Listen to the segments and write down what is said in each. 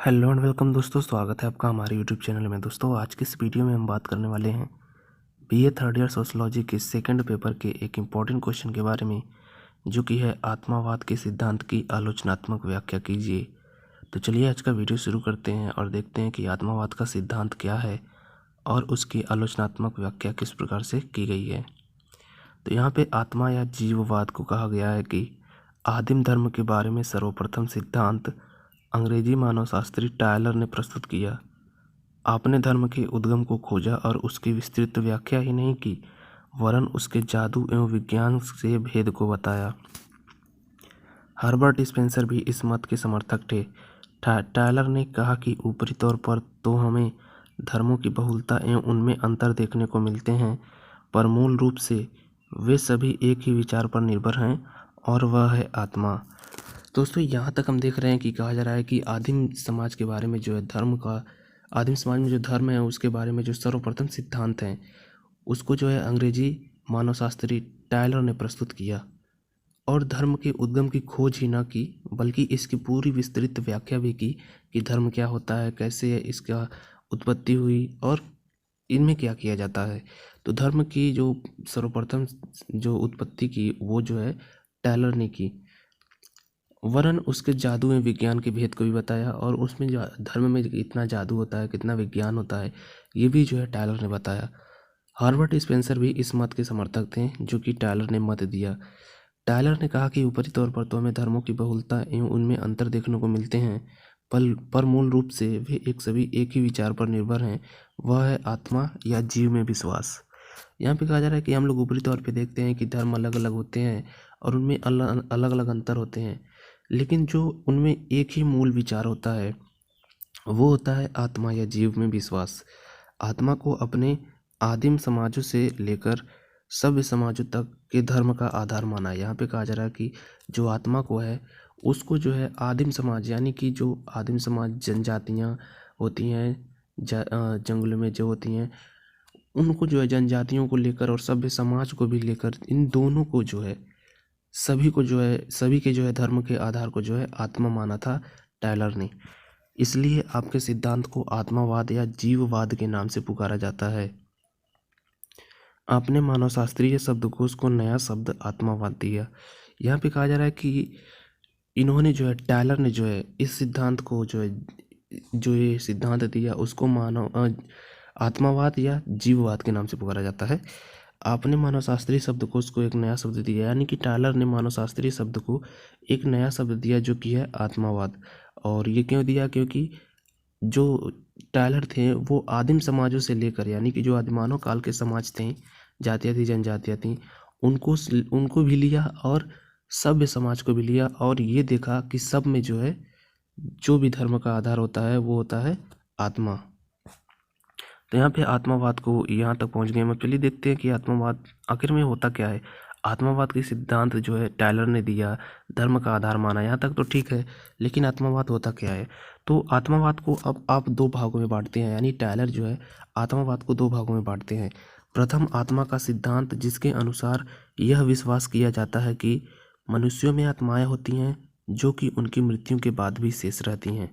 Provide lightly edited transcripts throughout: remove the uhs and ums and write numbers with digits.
Hello and welcome दोस्तों, स्वागत है आपका हमारे यूट्यूब चैनल में। दोस्तों आज के इस वीडियो में हम बात करने वाले हैं बीए थर्ड ईयर सोशोलॉजी के सेकंड पेपर के एक इम्पॉर्टेंट क्वेश्चन के बारे में, जो कि है आत्मावाद के सिद्धांत की आलोचनात्मक व्याख्या कीजिए। तो चलिए आज का वीडियो शुरू करते हैं और देखते हैं कि आत्मावाद का सिद्धांत क्या है और उसकी आलोचनात्मक व्याख्या किस प्रकार से की गई है। तो यहाँ पे आत्मा या जीववाद को कहा गया है कि आदिम धर्म के बारे में सर्वप्रथम सिद्धांत अंग्रेजी मानवशास्त्री टायलर ने प्रस्तुत किया। आपने धर्म के उद्गम को खोजा और उसकी विस्तृत व्याख्या ही नहीं की, वरन उसके जादू एवं विज्ञान से भेद को बताया। हर्बर्ट स्पेंसर भी इस मत के समर्थक थे। टायलर ने कहा कि ऊपरी तौर पर तो हमें धर्मों की बहुलता एवं उनमें अंतर देखने को मिलते हैं, पर मूल रूप से वे सभी एक ही विचार पर निर्भर हैं और वह है आत्मा। दोस्तों यहाँ तक हम देख रहे हैं कि कहा जा रहा है कि आदिम समाज के बारे में जो है आदिम समाज में जो धर्म है उसके बारे में जो सर्वप्रथम सिद्धांत हैं उसको जो है अंग्रेजी मानवशास्त्री टायलर ने प्रस्तुत किया और धर्म के उद्गम की खोज ही ना की, बल्कि इसकी पूरी विस्तृत व्याख्या भी की कि धर्म क्या होता है, कैसे इसका उत्पत्ति हुई और इनमें क्या किया जाता है। तो धर्म की जो सर्वप्रथम जो उत्पत्ति की वो जो है टायलर ने की, वरन उसके जादू में विज्ञान के भेद को भी बताया और उसमें जो धर्म में इतना जादू होता है, कितना विज्ञान होता है, ये भी जो है टायलर ने बताया। हर्बर्ट स्पेंसर भी इस मत के समर्थक थे जो कि टायलर ने मत दिया। टायलर ने कहा कि ऊपरी तौर पर तो हमें धर्मों की बहुलता एवं उनमें अंतर देखने को मिलते हैं, पर मूल रूप से वे सभी एक ही विचार पर निर्भर हैं, वह है आत्मा या जीव में विश्वास। यहाँ पे कहा जा रहा है कि हम लोग ऊपरी तौर पे देखते हैं कि धर्म अलग अलग होते हैं और उनमें अलग अलग अंतर होते हैं, लेकिन जो उनमें एक ही मूल विचार होता है वो होता है आत्मा या जीव में विश्वास। आत्मा को अपने आदिम समाजों से लेकर सभ्य समाजों तक के धर्म का आधार माना है। यहाँ पे कहा जा रहा है कि जो आत्मा को है उसको जो है आदिम समाज, यानी कि जो आदिम समाज जनजातियाँ होती हैं जंगलों में जो होती हैं, उनको जो है जनजातियों को लेकर और सभ्य समाज को भी लेकर, इन दोनों को जो है सभी को जो है सभी के जो है धर्म के आधार को जो है आत्मा माना था टायलर ने। इसलिए आपके सिद्धांत को आत्मावाद या जीववाद के नाम से पुकारा जाता है। आपने मानवशास्त्रीय शब्दकोश को नया शब्द आत्मावाद दिया। यहाँ पे कहा जा रहा है कि इन्होंने जो है टायलर ने जो है इस सिद्धांत को जो ये सिद्धांत दिया उसको आत्मावाद या जीववाद के नाम से पुकारा जाता है। आपने मानवशास्त्रीय शब्दकोश को एक नया शब्द दिया, यानी कि टायलर ने मानवशास्त्रीय शब्द को एक नया शब्द दिया जो कि है आत्मावाद। और ये क्यों दिया? क्योंकि जो टायलर थे वो आदिम समाजों से लेकर, यानी कि जो आदिमानव काल के समाज थे, जातियाँ थी, जनजातियाँ थीं, उनको भी लिया और सभ्य समाज को भी लिया और ये देखा कि सब में जो है जो भी धर्म का आधार होता है वो होता है आत्मा। तो यहाँ पे आत्मावाद को यहाँ तक पहुँच गए हम। चलिए देखते हैं कि आत्मावाद आखिर में होता क्या है। आत्मावाद के सिद्धांत जो है टायलर ने दिया, धर्म का आधार माना, यहाँ तक तो ठीक है, लेकिन आत्मावाद होता क्या है? तो आत्मावाद को अब आप दो भागों में बांटते हैं, यानी टायलर जो है आत्मावाद को दो भागों में बांटते हैं। प्रथम आत्मा का सिद्धांत, जिसके अनुसार यह विश्वास किया जाता है कि मनुष्यों में आत्माएं होती हैं जो कि उनकी मृत्यु के बाद भी शेष रहती हैं।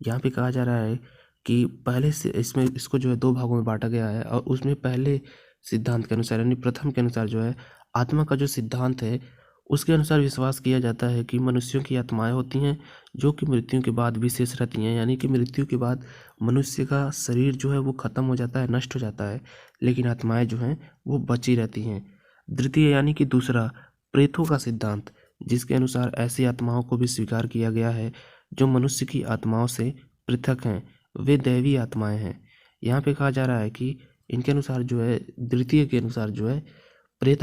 यहाँ पे कहा जा रहा है कि पहले से इसको जो है दो भागों में बांटा गया है और उसमें पहले सिद्धांत के अनुसार, यानी प्रथम के अनुसार जो है आत्मा का जो सिद्धांत है उसके अनुसार विश्वास किया जाता है कि मनुष्यों की आत्माएं होती हैं जो कि मृत्यु के बाद भी शेष रहती हैं, यानी कि मृत्यु के बाद मनुष्य का शरीर जो है वो खत्म हो जाता है, नष्ट हो जाता है, लेकिन आत्माएं जो हैं वो बची रहती हैं। द्वितीय यानी कि दूसरा, प्रेतों का सिद्धांत, जिसके अनुसार ऐसी आत्माओं को भी स्वीकार किया गया है जो मनुष्य की आत्माओं से पृथक हैं, वे दैवी आत्माएं हैं। यहाँ पे कहा जा रहा है कि इनके अनुसार जो है, द्वितीय के अनुसार जो है प्रेत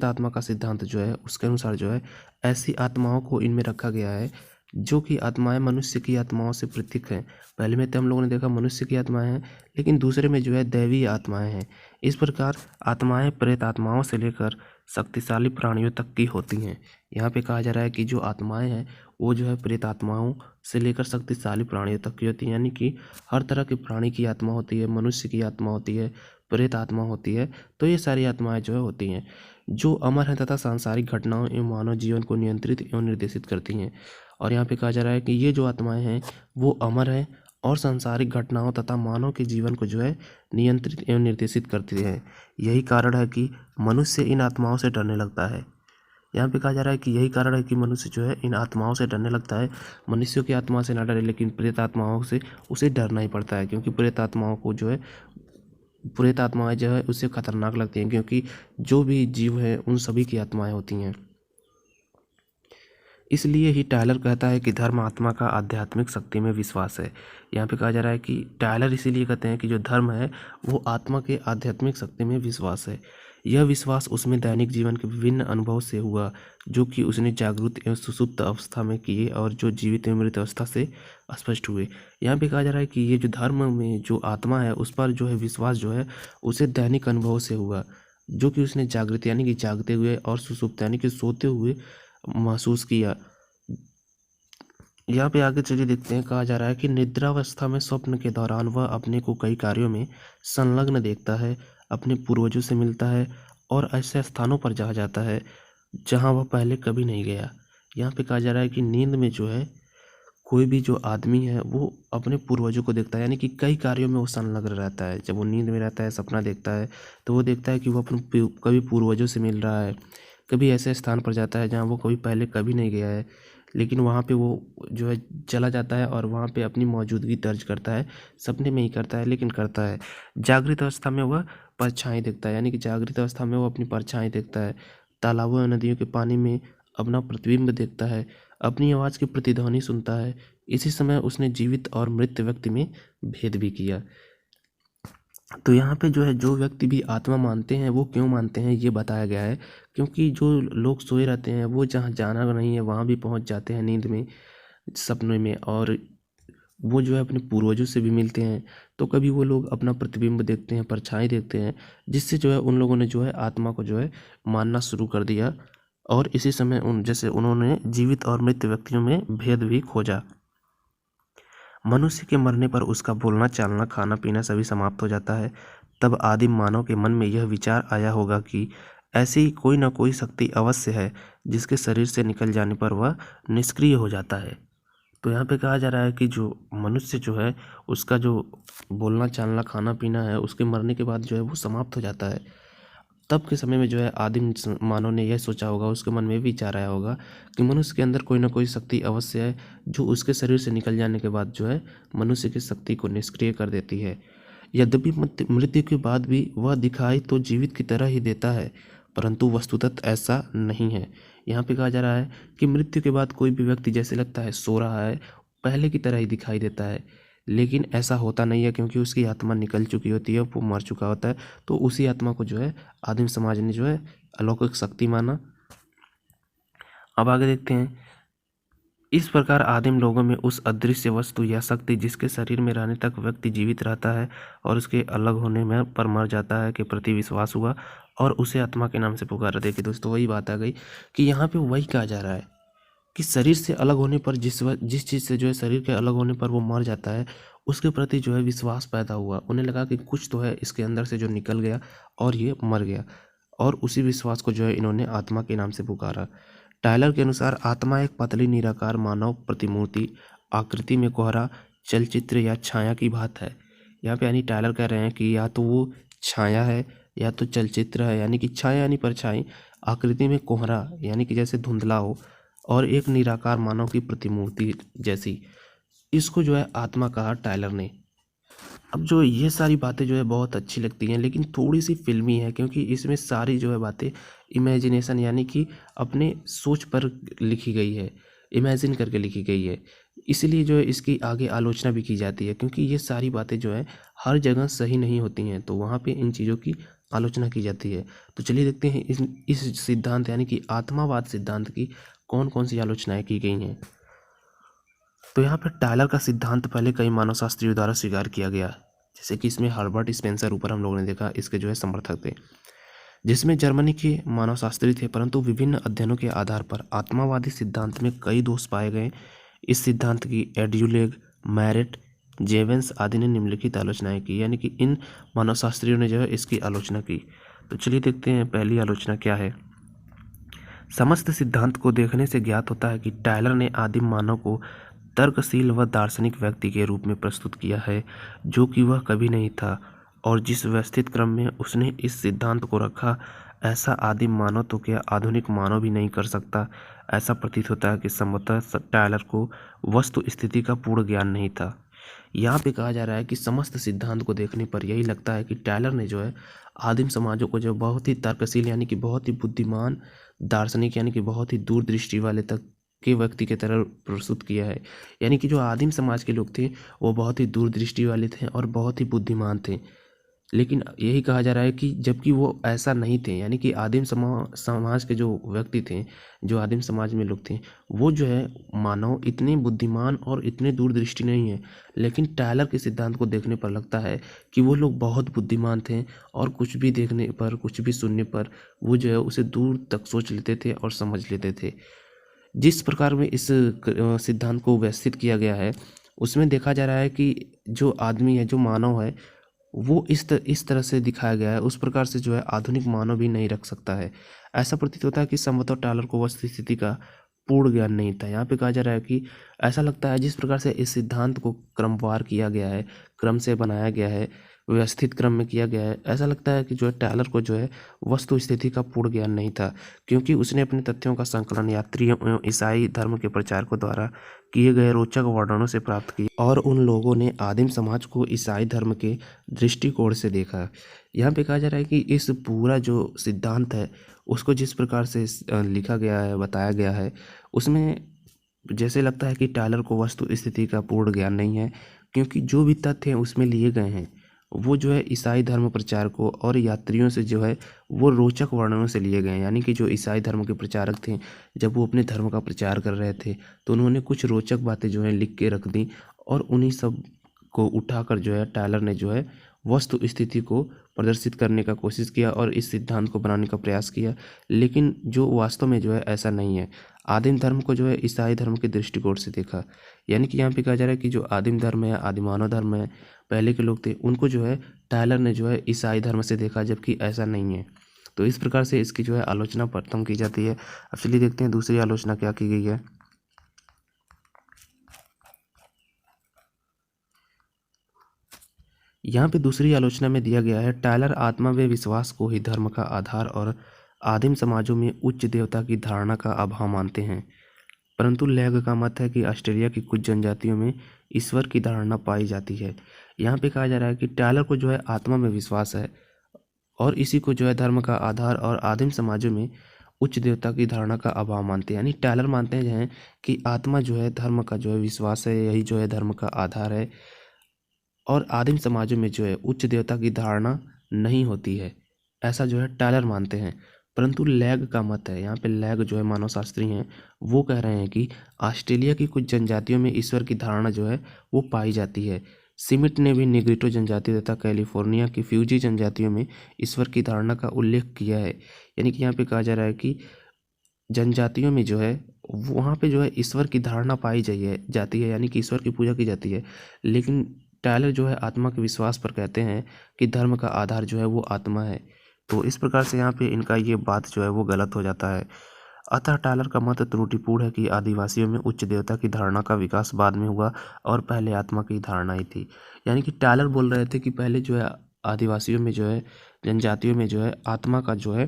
आत्मा का सिद्धांत जो है उसके अनुसार जो है ऐसी आत्माओं को इनमें रखा गया है जो कि आत्माएं मनुष्य की आत्माओं से पृथक हैं। पहले में तो हम लोगों ने देखा मनुष्य की आत्माएं हैं, लेकिन दूसरे में जो है दैवीय आत्माएं हैं। इस प्रकार आत्माएं प्रेत आत्माओं से लेकर शक्तिशाली प्राणियों तक की होती हैं। यहाँ पे कहा जा रहा है कि जो आत्माएं हैं वो जो है प्रेत आत्माओं से लेकर शक्तिशाली प्राणियों तक की होती हैं, यानी कि हर तरह के प्राणी की आत्मा होती है, मनुष्य की आत्मा होती है, प्रेत आत्मा होती है। तो ये सारी आत्माएं जो है होती हैं जो अमर हैं तथा सांसारिक घटनाओं एवं मानव जीवन को नियंत्रित एवं निर्देशित करती हैं। और यहाँ पे कहा जा रहा है कि ये जो आत्माएं हैं वो अमर है और सांसारिक घटनाओं तथा मानव के जीवन को जो है नियंत्रित एवं निर्देशित करती है। यही कारण है कि मनुष्य इन आत्माओं से डरने लगता है। यहाँ पे कहा जा रहा है कि यही कारण है कि मनुष्य जो है इन आत्माओं से डरने लगता है। मनुष्यों की आत्मा से ना डरे, लेकिन प्रेत आत्माओं से उसे डरना ही पड़ता है, क्योंकि प्रेत आत्माओं को जो है प्रेत आत्माएं जो है उससे खतरनाक लगती हैं, क्योंकि जो भी जीव है उन सभी की आत्माएं होती हैं। इसलिए ही टायलर कहता है कि धर्म आत्मा का आध्यात्मिक शक्ति में विश्वास है। यहाँ पे कहा जा रहा है कि टायलर इसीलिए कहते हैं कि जो धर्म है वो आत्मा के आध्यात्मिक शक्ति में विश्वास है। यह विश्वास उसमें दैनिक जीवन के विभिन्न अनुभव से हुआ, जो कि उसने जागृत एवं सुसुप्त अवस्था में किए और जो जीवित एवं मृत अवस्था से स्पष्ट हुए। यहाँ पे कहा जा रहा है कि ये जो धर्म में जो आत्मा है उस पर जो है विश्वास जो है उसे दैनिक अनुभव से हुआ, जो कि उसने जागृत यानी कि जागते हुए और सुसुप्त यानी कि सोते हुए महसूस किया। यहाँ पे आगे चलिए देखते हैं। कहा जा रहा है कि निद्रावस्था में स्वप्न के दौरान वह अपने को कई कार्यों में संलग्न देखता है, अपने पूर्वजों से मिलता है और ऐसे स्थानों पर जा जाता है जहाँ वह पहले कभी नहीं गया। यहाँ पे कहा जा रहा है कि नींद में जो है कोई भी जो आदमी है वो अपने पूर्वजों को देखता है, यानी कि कई कार्यों में वो संलग्न रहता है। जब वो नींद में रहता है, सपना देखता है, तो वो देखता है कि वो अपने कभी पूर्वजों से मिल रहा है, कभी ऐसे स्थान पर जाता है जहाँ वो कभी पहले कभी नहीं गया है, लेकिन वहाँ पे वो जो है चला जाता है और वहाँ पे अपनी मौजूदगी दर्ज करता है। सपने में ही करता है, लेकिन करता है। जागृत अवस्था में वह परछाई देखता है, यानी कि जागृत अवस्था में वो अपनी परछाई देखता है। तालाबों और नदियों के पानी में अपना प्रतिबिंब देखता है, अपनी आवाज़ की प्रतिध्वनि सुनता है। इसी समय उसने जीवित और मृत व्यक्ति में भेद भी किया। तो यहाँ पे जो है जो व्यक्ति भी आत्मा मानते हैं वो क्यों मानते हैं ये बताया गया है, क्योंकि जो लोग सोए रहते हैं वो जहाँ जाना नहीं है वहाँ भी पहुँच जाते हैं नींद में, सपने में, और वो जो है अपने पूर्वजों से भी मिलते हैं। तो कभी वो लोग अपना प्रतिबिंब देखते हैं, परछाई देखते हैं, जिससे जो है उन लोगों ने जो है आत्मा को जो है मानना शुरू कर दिया। और इसी समय उन्होंने जीवित और मृत व्यक्तियों में भेद भी खोजा। मनुष्य के मरने पर उसका बोलना, चालना, खाना पीना सभी समाप्त हो जाता है। तब आदिम मानव के मन में यह विचार आया होगा कि ऐसी कोई न कोई शक्ति अवश्य है जिसके शरीर से निकल जाने पर वह निष्क्रिय हो जाता है। तो यहाँ पे कहा जा रहा है कि जो मनुष्य जो है उसका जो बोलना, चालना, खाना पीना है उसके मरने के बाद जो है वो समाप्त हो जाता है। तब के समय में जो है आदिम मानव ने यह सोचा होगा, उसके मन में विचार आया होगा कि मनुष्य के अंदर कोई ना कोई शक्ति अवश्य है जो उसके शरीर से निकल जाने के बाद जो है मनुष्य की शक्ति को निष्क्रिय कर देती है। यद्यपि मृत्यु के बाद भी वह दिखाई तो जीवित की तरह ही देता है, परंतु वस्तुतः ऐसा नहीं है। यहाँ पे कहा जा रहा है कि मृत्यु के बाद कोई भी व्यक्ति जैसे लगता है सो रहा है, पहले की तरह ही दिखाई देता है, लेकिन ऐसा होता नहीं है, क्योंकि उसकी आत्मा निकल चुकी होती है, वो मर चुका होता है। तो उसी आत्मा को जो है आदिम समाज ने जो है अलौकिक शक्ति माना। अब आगे देखते हैं। इस प्रकार आदिम लोगों में उस अदृश्य वस्तु या शक्ति जिसके शरीर में रहने तक व्यक्ति जीवित रहता है और उसके अलग होने में पर मर जाता है के प्रति विश्वास हुआ और उसे आत्मा के नाम से पुकारा। देखिए दोस्तों, वही बात आ गई कि यहाँ पे वही कहा जा रहा है कि शरीर से अलग होने पर जिस चीज़ से जो है शरीर के अलग होने पर वो मर जाता है, उसके प्रति जो है विश्वास पैदा हुआ। उन्हें लगा कि कुछ तो है इसके अंदर से जो निकल गया और ये मर गया, और उसी विश्वास को जो है इन्होंने आत्मा के नाम से पुकारा। टायलर के अनुसार आत्मा एक पतली निराकार मानव प्रतिमूर्ति, आकृति में कोहरा, चलचित्र या छाया की बात है। यहाँ पे यानी टायलर कह रहे हैं कि या तो वो छाया है या तो चलचित्र है, यानी कि छाया यानी परछाई, आकृति में कोहरा यानी कि जैसे धुंधला हो, और एक निराकार मानव की प्रतिमूर्ति जैसी। इसको जो है आत्मा कहा टायलर ने। अब जो ये सारी बातें जो है बहुत अच्छी लगती हैं, लेकिन थोड़ी सी फिल्मी है, क्योंकि इसमें सारी जो है बातें इमेजिनेशन यानी कि अपने सोच पर लिखी गई है, इमेजिन करके लिखी गई है। इसलिए जो है इसकी आगे आलोचना भी की जाती है, क्योंकि ये सारी बातें जो है हर जगह सही नहीं होती हैं, तो वहाँ पे इन चीज़ों की आलोचना की जाती है। तो चलिए देखते हैं इस सिद्धांत यानी कि आत्मावाद सिद्धांत की कौन कौन सी आलोचनाएँ की गई हैं। तो यहाँ पर टायलर का सिद्धांत पहले कई मानवशास्त्रियों द्वारा स्वीकार किया गया, जैसे कि इसमें हर्बर्ट स्पेंसर ऊपर हम लोगों ने देखा, इसके जो है समर्थक थे, जिसमें जर्मनी के मानवशास्त्री थे, परंतु विभिन्न अध्ययनों के आधार पर आत्मावादी सिद्धांत में कई दोष पाए गए। इस सिद्धांत की एड्यूलेग, मैरेट, जेवेंस आदि ने निम्नलिखित आलोचनाएं की, यानी कि इन मानवशास्त्रियों ने जो है इसकी आलोचना की। तो चलिए देखते हैं पहली आलोचना क्या है। समस्त सिद्धांत को देखने से ज्ञात होता है कि टायलर ने आदिम मानव को तर्कशील व दार्शनिक व्यक्ति के रूप में प्रस्तुत किया है, जो कि वह कभी नहीं था, और जिस व्यवस्थित क्रम में उसने इस सिद्धांत को रखा, ऐसा आदिम मानव तो क्या आधुनिक मानव भी नहीं कर सकता। ऐसा प्रतीत होता है कि संभवतः टायलर को वस्तु स्थिति का पूर्ण ज्ञान नहीं था। यहाँ पे कहा जा रहा है कि समस्त सिद्धांत को देखने पर यही लगता है कि टायलर ने जो है आदिम समाजों को जो बहुत ही तर्कशील यानी कि बहुत ही बुद्धिमान, दार्शनिक यानी कि बहुत ही दूरदृष्टि वाले तक के व्यक्ति की तरह प्रस्तुत किया है। यानी कि जो आदिम समाज के लोग थे वो बहुत ही दूरदृष्टि वाले थे और बहुत ही बुद्धिमान थे। लेकिन यही कहा जा रहा है कि जबकि वो ऐसा नहीं थे, यानी कि आदिम समाज के जो व्यक्ति थे, जो आदिम समाज में लोग थे, वो जो है मानव इतने बुद्धिमान और इतने दूरदृष्टि नहीं है। लेकिन टायलर के सिद्धांत को देखने पर लगता है कि वो लोग बहुत बुद्धिमान थे और कुछ भी देखने पर, कुछ भी सुनने पर वो जो है उसे दूर तक सोच लेते थे और समझ लेते थे। जिस प्रकार में इस सिद्धांत को व्यवस्थित किया गया है, उसमें देखा जा रहा है कि जो आदमी है, जो मानव है, वो इस तरह से दिखाया गया है, उस प्रकार से जो है आधुनिक मानव भी नहीं रख सकता है। ऐसा प्रतीत होता है कि संभवतः टायलर को वस्तु स्थिति का पूर्ण ज्ञान नहीं था। यहाँ पे कहा जा रहा है कि ऐसा लगता है जिस प्रकार से इस सिद्धांत को क्रमवार किया गया है, क्रम से बनाया गया है, व्यवस्थित क्रम में किया गया है, ऐसा लगता है कि जो है टायलर को जो है वस्तु स्थिति का पूर्ण ज्ञान नहीं था, क्योंकि उसने अपने तथ्यों का संकलन यात्रियों एवं ईसाई धर्म के प्रचारकों द्वारा किए गए रोचक वर्णनों से प्राप्त किया, और उन लोगों ने आदिम समाज को ईसाई धर्म के दृष्टिकोण से देखा। यहाँ पे कहा जा रहा है कि इस पूरा जो सिद्धांत है उसको जिस प्रकार से लिखा गया है, बताया गया है, उसमें जैसे लगता है कि टायलर को वस्तु स्थिति का पूर्ण ज्ञान नहीं है, क्योंकि जो भी तथ्य हैं उसमें लिए गए हैं वो जो है ईसाई धर्म प्रचारकों और यात्रियों से जो है वो रोचक वर्णनों से लिए गए हैं। यानी कि जो ईसाई धर्म के प्रचारक थे, जब वो अपने धर्म का प्रचार कर रहे थे तो उन्होंने कुछ रोचक बातें जो है लिख के रख दी, और उन्हीं सब को उठाकर जो है टायलर ने जो है वस्तु स्थिति को प्रदर्शित करने का कोशिश किया और इस सिद्धांत को बनाने का प्रयास किया। लेकिन जो वास्तव में जो है ऐसा नहीं है। आदिम धर्म को जो है ईसाई धर्म के दृष्टिकोण से देखा। यानी कि यहाँ पे कहा जा रहा है कि जो आदिम धर्म है, आदिमानव धर्म है, पहले के लोग थे, उनको जो है टायलर ने जो है ईसाई धर्म से देखा, जबकि ऐसा नहीं है। तो इस प्रकार से इसकी जो है आलोचना प्रथम की जाती है। अब चलिए देखते हैं दूसरी आलोचना क्या की गई है। यहाँ पे दूसरी आलोचना में दिया गया है, टायलर आत्मा व विश्वास को ही धर्म का आधार और आदिम समाजों में उच्च देवता की धारणा का अभाव मानते हैं, परंतु लेग का मत है कि ऑस्ट्रेलिया की कुछ जनजातियों में ईश्वर की धारणा पाई जाती है। यहाँ पे कहा जा रहा है कि टायलर को जो है आत्मा में विश्वास है और इसी को जो है धर्म का आधार और आदिम समाजों में उच्च देवता की धारणा का अभाव मानते हैं। यानी टायलर मानते हैं कि आत्मा जो है धर्म का जो है विश्वास है, यही जो है धर्म का आधार है, और आदिम समाजों में जो है उच्च देवता की धारणा नहीं होती है, ऐसा जो है टायलर मानते हैं। परंतु लैग का मत है, यहाँ पे लैग जो है मानव शास्त्री हैं, वो कह रहे हैं कि ऑस्ट्रेलिया की कुछ जनजातियों में ईश्वर की धारणा जो है वो पाई जाती है। सिमिट ने भी निग्रिटो जनजाति तथा कैलिफोर्निया की फ्यूजी जनजातियों में ईश्वर की धारणा का उल्लेख किया है। यानी कि यहाँ पे कहा जा रहा है कि जनजातियों में जो है वहाँ पे जो है ईश्वर की धारणा पाई जाती है, यानी कि ईश्वर की पूजा की जाती है। लेकिन टायलर जो है आत्मा के विश्वास पर कहते हैं कि धर्म का आधार जो है वो आत्मा है। तो इस प्रकार से यहाँ पे इनका ये बात जो है वो गलत हो जाता है। अतः टायलर का मत त्रुटिपूर्ण है कि आदिवासियों में उच्च देवता की धारणा का विकास बाद में हुआ और पहले आत्मा की धारणा ही थी। यानी कि टायलर बोल रहे थे कि पहले जो है आदिवासियों में जो है, जनजातियों में जो है आत्मा का जो है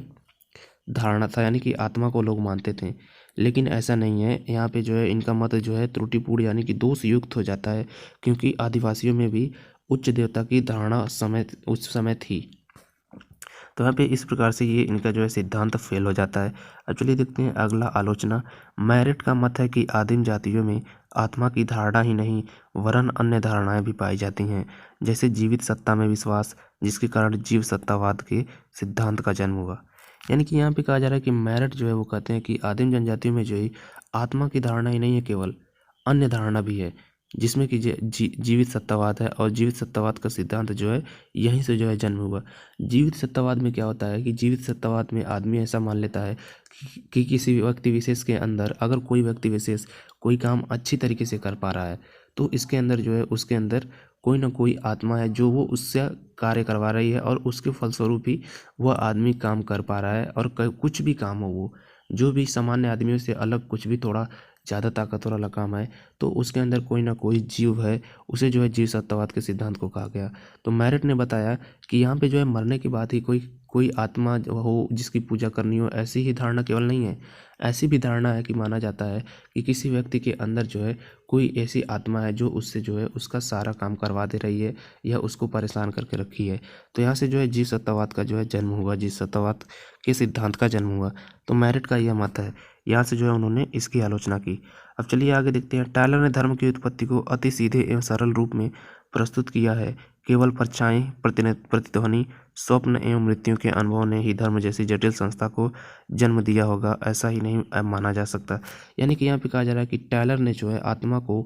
धारणा था, यानी कि आत्मा को लोग मानते थे। लेकिन ऐसा नहीं है। यहाँ पे जो है इनका मत जो है त्रुटिपूर्ण यानी कि दोष युक्त हो जाता है, क्योंकि आदिवासियों में भी उच्च देवता की धारणा उस समय थी। तो यहाँ पे इस प्रकार से ये इनका जो है सिद्धांत फेल हो जाता है। अब चलिए देखते हैं अगला आलोचना। मैरिट का मत है कि आदिम जातियों में आत्मा की धारणा ही नहीं वरन अन्य धारणाएं भी पाई जाती हैं, जैसे जीवित सत्ता में विश्वास, जिसके कारण जीव सत्तावाद के सिद्धांत का जन्म हुआ। यानी कि यहाँ पे कहा जा रहा है कि मैरिट जो है वो कहते हैं कि आदिम जनजातियों में जो है आत्मा की धारणा ही नहीं है, केवल अन्य धारणा भी है, जिसमें कि जीवित सत्तावाद है, और जीवित सत्तावाद का सिद्धांत जो है यहीं से जो है जन्म हुआ। जीवित सत्तावाद में क्या होता है कि जीवित सत्तावाद में आदमी ऐसा मान लेता है कि किसी व्यक्ति विशेष के अंदर अगर कोई व्यक्ति विशेष कोई काम अच्छी तरीके से कर पा रहा है, तो इसके अंदर जो है उसके अंदर कोई ना कोई आत्मा है जो वो उससे कार्य करवा रही है, और उसके फलस्वरूप ही वह आदमी काम कर पा रहा है। और कुछ भी काम हो वो, जो भी सामान्य आदमियों से अलग कुछ भी थोड़ा ज़्यादा ताकतवर वाला काम है तो उसके अंदर कोई ना कोई जीव है, उसे जो है जीव सत्तावाद के सिद्धांत को कहा गया। तो मैरेट ने बताया कि यहाँ पे जो है मरने के बाद ही कोई कोई आत्मा जो हो जिसकी पूजा करनी हो, ऐसी ही धारणा केवल नहीं है, ऐसी भी धारणा है कि माना जाता है कि किसी व्यक्ति के अंदर जो है कोई ऐसी आत्मा है जो उससे जो है उसका सारा काम करवा दे रही है या उसको परेशान करके रखी है। तो यहाँ से जो है जीव सत्तावाद का जो है जन्म हुआ, जीव सत्तावाद के सिद्धांत का जन्म हुआ। तो मैरेट का यह मत है, यहाँ से जो है उन्होंने इसकी आलोचना की। अब चलिए आगे देखते हैं। टायलर ने धर्म की उत्पत्ति को अति सीधे एवं सरल रूप में प्रस्तुत किया है। केवल परछाई, प्रतिध्वनि, स्वप्न एवं मृत्यु के अनुभव ने ही धर्म जैसी जटिल संस्था को जन्म दिया होगा, ऐसा ही नहीं माना जा सकता। यानी कि यहाँ पे कहा जा रहा है कि टायलर ने जो है आत्मा को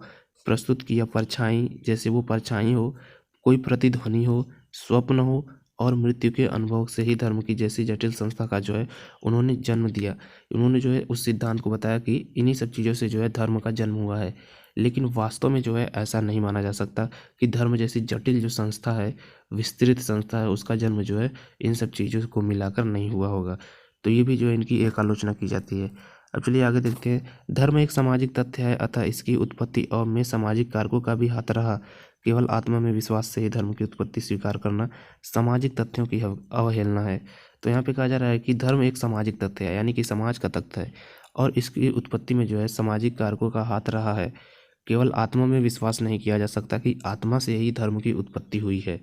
प्रस्तुत किया परछाई, जैसे वो परछाई हो, कोई प्रतिध्वनि हो, स्वप्न हो और मृत्यु के अनुभव से ही धर्म की जैसी जटिल संस्था का जो है उन्होंने जन्म दिया। उन्होंने जो है उस सिद्धांत को बताया कि इन्हीं सब चीज़ों से जो है धर्म का जन्म हुआ है। लेकिन वास्तव में जो है ऐसा नहीं माना जा सकता कि धर्म जैसी जटिल जो संस्था है, विस्तृत संस्था है, उसका जन्म जो है इन सब चीज़ों को मिलाकर नहीं हुआ होगा। तो ये भी जो है इनकी एक आलोचना की जाती है। अब चलिए आगे देखते हैं। धर्म एक सामाजिक तथ्य है, अतः इसकी उत्पत्ति और में सामाजिक कारकों का भी हाथ रहा। केवल आत्मा में विश्वास से ही धर्म की उत्पत्ति स्वीकार करना सामाजिक तथ्यों की अवहेलना है। तो यहाँ पे कहा जा रहा है कि धर्म एक सामाजिक तथ्य है, यानी कि समाज का तथ्य है और इसकी उत्पत्ति में जो है सामाजिक कारकों का हाथ रहा है। केवल आत्मा में विश्वास नहीं किया जा सकता कि आत्मा से ही धर्म की उत्पत्ति हुई है।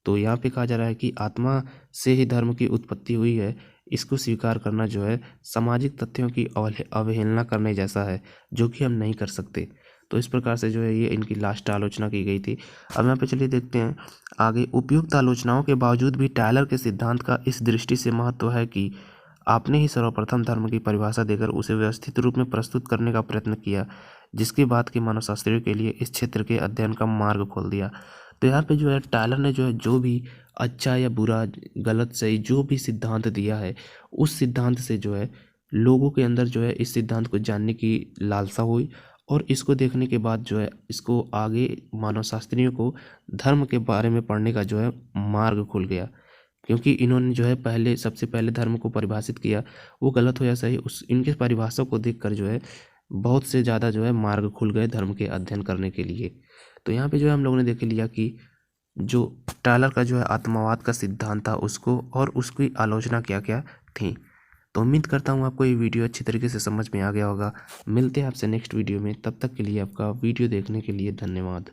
तो यहाँ पे कहा जा रहा है कि आत्मा से ही धर्म की उत्पत्ति हुई है, इसको स्वीकार करना जो है सामाजिक तथ्यों की अवहेलना करने जैसा है, जो कि हम नहीं कर सकते। तो इस प्रकार से जो है ये इनकी लास्ट आलोचना की गई थी। अब यहाँ पे चलिए देखते हैं आगे। उपयुक्त आलोचनाओं के बावजूद भी टायलर के सिद्धांत का इस दृष्टि से महत्व है कि आपने ही सर्वप्रथम धर्म की परिभाषा देकर उसे व्यवस्थित रूप में प्रस्तुत करने का प्रयत्न किया, जिसके बाद के मानवशास्त्रियों के लिए इस क्षेत्र के अध्ययन का मार्ग खोल दिया। तो यहाँ पे जो है टायलर ने जो है जो भी अच्छा या बुरा, गलत सही जो भी सिद्धांत दिया है, उस सिद्धांत से जो है लोगों के अंदर जो है इस सिद्धांत को जानने की लालसा हुई और इसको देखने के बाद जो है इसको आगे मानवशास्त्रियों को धर्म के बारे में पढ़ने का जो है मार्ग खुल गया। क्योंकि इन्होंने जो है पहले सबसे पहले धर्म को परिभाषित किया, वो गलत हो या सही, उस इनके परिभाषा को देखकर जो है बहुत से ज़्यादा जो है मार्ग खुल गए धर्म के अध्ययन करने के लिए। तो यहाँ पे जो है हम लोगों ने देख लिया कि जो टायलर का जो है आत्मवाद का सिद्धांत था उसको और उसकी आलोचना क्या क्या थी। तो उम्मीद करता हूँ आपको ये वीडियो अच्छी तरीके से समझ में आ गया होगा। मिलते हैं आपसे नेक्स्ट वीडियो में, तब तक के लिए आपका वीडियो देखने के लिए धन्यवाद।